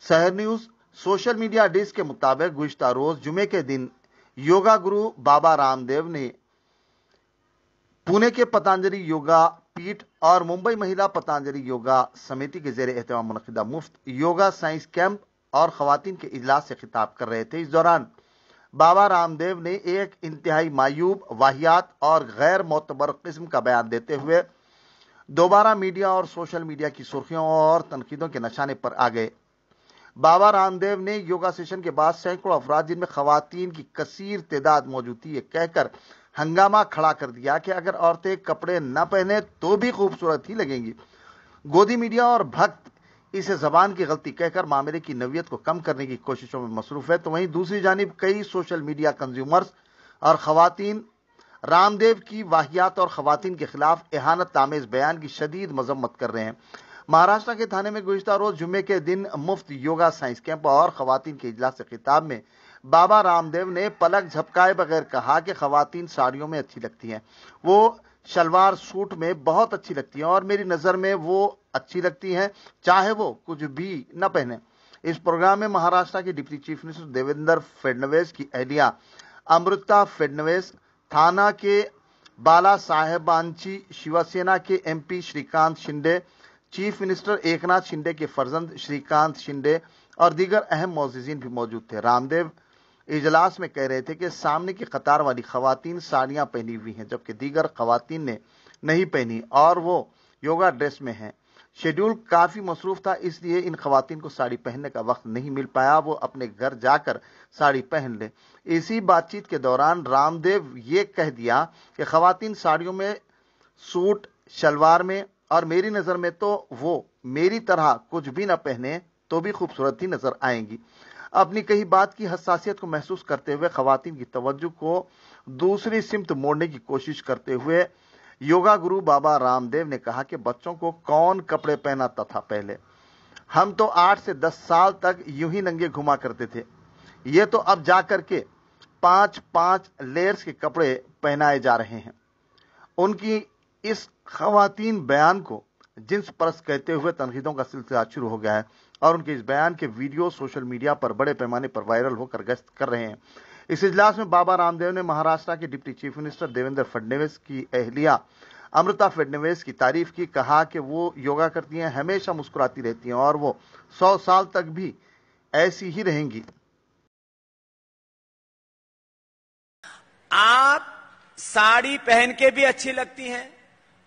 शहर news social media disc के मुताबिक गुज़िश्ता रोज जुमे के दिन योगा गुरु बाबा रामदेव ने पुणे के पतंजलि योगा पीठ और मुंबई महिला पतंजलि योगा समिति के जेर एहतमाम मुनक़िदा मुफ्त योगा साइंस कैंप और खवातीन के इजलास से खिताब कर रहे थे। इस दौरान बाबा रामदेव ने एक इंतहाई मायूब, वाहियात और गैर मोतबर किस्म का बयान देते हुए दोबारा मीडिया और सोशल मीडिया की सुर्खियों और तनकीदों के निशाने पर आ गए। बाबा रामदेव ने योगा सेशन के बाद सैकड़ों अफराद जिनमें खवातीन की कसीर तादाद मौजूद थी, ये कहकर हंगामा खड़ा कर दिया कि अगर औरतें कपड़े न पहने तो भी खूबसूरत ही लगेंगी। गोदी मीडिया और भक्त इसे जबान की गलती कहकर मामले की नवियत को कम करने की कोशिशों में मसरूफ है, तो वहीं दूसरी जानिब कई सोशल मीडिया कंज्यूमर्स और खवातीन रामदेव की वाहियात और खवातीन के खिलाफ एहानत आमेज बयान की शदीद मजम्मत कर रहे हैं। महाराष्ट्र के थाने में गुज़िश्ता रोज जुम्मे के दिन मुफ्त योगा साइंस कैंप और खवातीन के इजलास से खिताब में बाबा रामदेव ने पलक झपकाए बगैर कहा कि खवातीन साड़ियों में अच्छी लगती हैं, वो शलवार सूट में बहुत अच्छी लगती हैं और मेरी नज़र में वो अच्छी लगती हैं चाहे वो कुछ भी न पहने। इस प्रोग्राम में महाराष्ट्र के deputy chief minister Devendra Fadnavis की अहलिया अमृता फडणवीस, थाना के बाला साहेबांची शिवसेना के MP Shrikant Shinde, chief minister Eknath Shinde के फर्जंद श्रीकांत शिंदे और दीगर अहम मौजूदीन भी मौजूद थे। रामदेव इजलास में कह रहे थे कि सामने की कतार वाली खवातीन साड़ियां पहनी हुई हैं जबकि दीगर खवातीन ने नहीं पहनी और वो योगा ड्रेस में हैं। शेड्यूल काफी मसरूफ था, इसलिए इन खवातीन को साड़ी पहनने का वक्त नहीं मिल पाया, वो अपने घर जाकर साड़ी पहन ले। इसी बातचीत के दौरान रामदेव ये कह दिया कि खवातीन साड़ियों में, सूट शलवार में और मेरी नजर में तो वो मेरी तरह कुछ भी न पहने तो भी खूबसूरत ही नजर आएंगी। अपनी कही बात की हसासियत को महसूस करते हुए खवातीन की तवज्जो को दूसरी सिमत मोड़ने की कोशिश करते हुए योगा गुरु बाबा रामदेव ने कहा कि बच्चों को कौन कपड़े पहनाता था पहले, हम तो 8 से 10 साल तक यूं ही नंगे घुमा करते थे, ये तो अब जाकर के 5-5 लेयर्स के कपड़े पहनाए जा रहे हैं। उनकी इस खवातीन बयान को जिन्स परस्त कहते हुए तनकीदों का सिलसिला शुरू हो गया है और उनके इस बयान के वीडियो सोशल मीडिया पर बड़े पैमाने पर वायरल होकर गश्त कर रहे हैं। इस इजलास में बाबा रामदेव ने महाराष्ट्र के deputy chief minister Devendra Fadnavis की अहलिया अमृता फडणवीस की तारीफ की, कहा कि वो योगा करती हैं, हमेशा मुस्कुराती रहती हैं और वो 100 साल तक भी ऐसी ही रहेंगी। आप साड़ी पहन के भी अच्छी लगती हैं,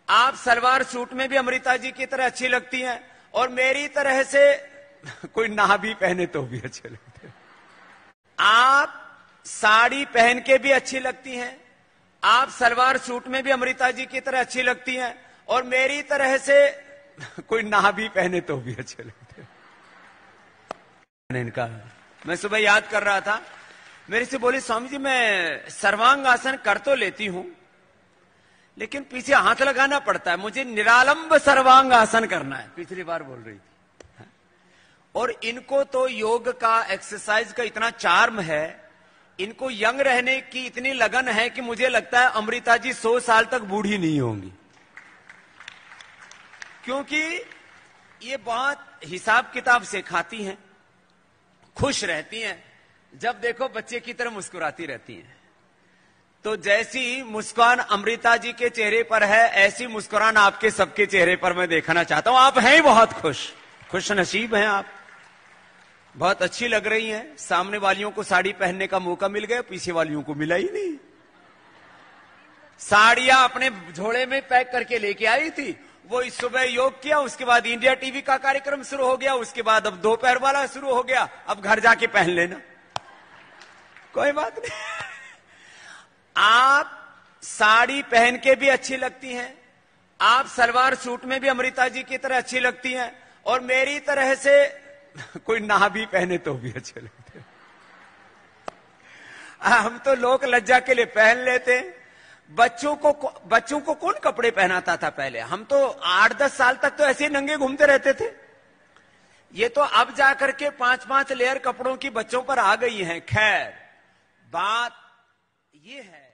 आप सलवार सूट में भी अमृता जी की तरह अच्छी लगती हैं और मेरी तरह से कोई ना भी पहने तो भी अच्छे लगते हैं। आप साड़ी पहन के भी अच्छी लगती हैं, आप सलवार सूट में भी अमृता जी की तरह अच्छी लगती हैं और मेरी तरह से कोई ना भी पहने तो भी अच्छे लगते हैं। इनका मैं सुबह याद कर रहा था, मेरे से बोली स्वामी जी मैं सर्वांग आसन कर तो लेती हूं लेकिन पीछे हाथ लगाना पड़ता है, मुझे निरालंब सर्वांग आसन करना है, पिछली बार बोल रही थी। और इनको तो योग का, एक्सरसाइज का इतना चार्म है, इनको यंग रहने की इतनी लगन है कि मुझे लगता है अमृता जी 100 साल तक बूढ़ी नहीं होंगी, क्योंकि ये बहुत हिसाब किताब से खाती हैं, खुश रहती हैं, जब देखो बच्चे की तरह मुस्कुराती रहती हैं। तो जैसी मुस्कान अमृता जी के चेहरे पर है, ऐसी मुस्कुरान आपके सबके चेहरे पर मैं देखना चाहता हूं। आप हैं ही बहुत खुश नसीब हैं आप, बहुत अच्छी लग रही हैं। सामने वालियों को साड़ी पहनने का मौका मिल गया, पीछे वालियों को मिला ही नहीं। साड़ियां अपने झोले में पैक करके लेके आई थी, वो इस सुबह योग किया, उसके बाद इंडिया टीवी का कार्यक्रम शुरू हो गया, उसके बाद अब दोपहर वाला शुरू हो गया, अब घर जाके पहन लेना, कोई बात नहीं। आप साड़ी पहन के भी अच्छी लगती हैं, आप सलवार सूट में भी अमृता जी की तरह अच्छी लगती हैं और मेरी तरह से कोई ना भी पहने तो भी अच्छे लगते हैं। हम तो लोक लज्जा के लिए पहन लेते हैं। बच्चों को कौन कपड़े पहनाता था पहले? हम तो 8-10 साल तक तो ऐसे ही नंगे घूमते रहते थे। ये तो अब जाकर के 5-5 लेयर कपड़ों की बच्चों पर आ गई हैं। खैर, बात ये है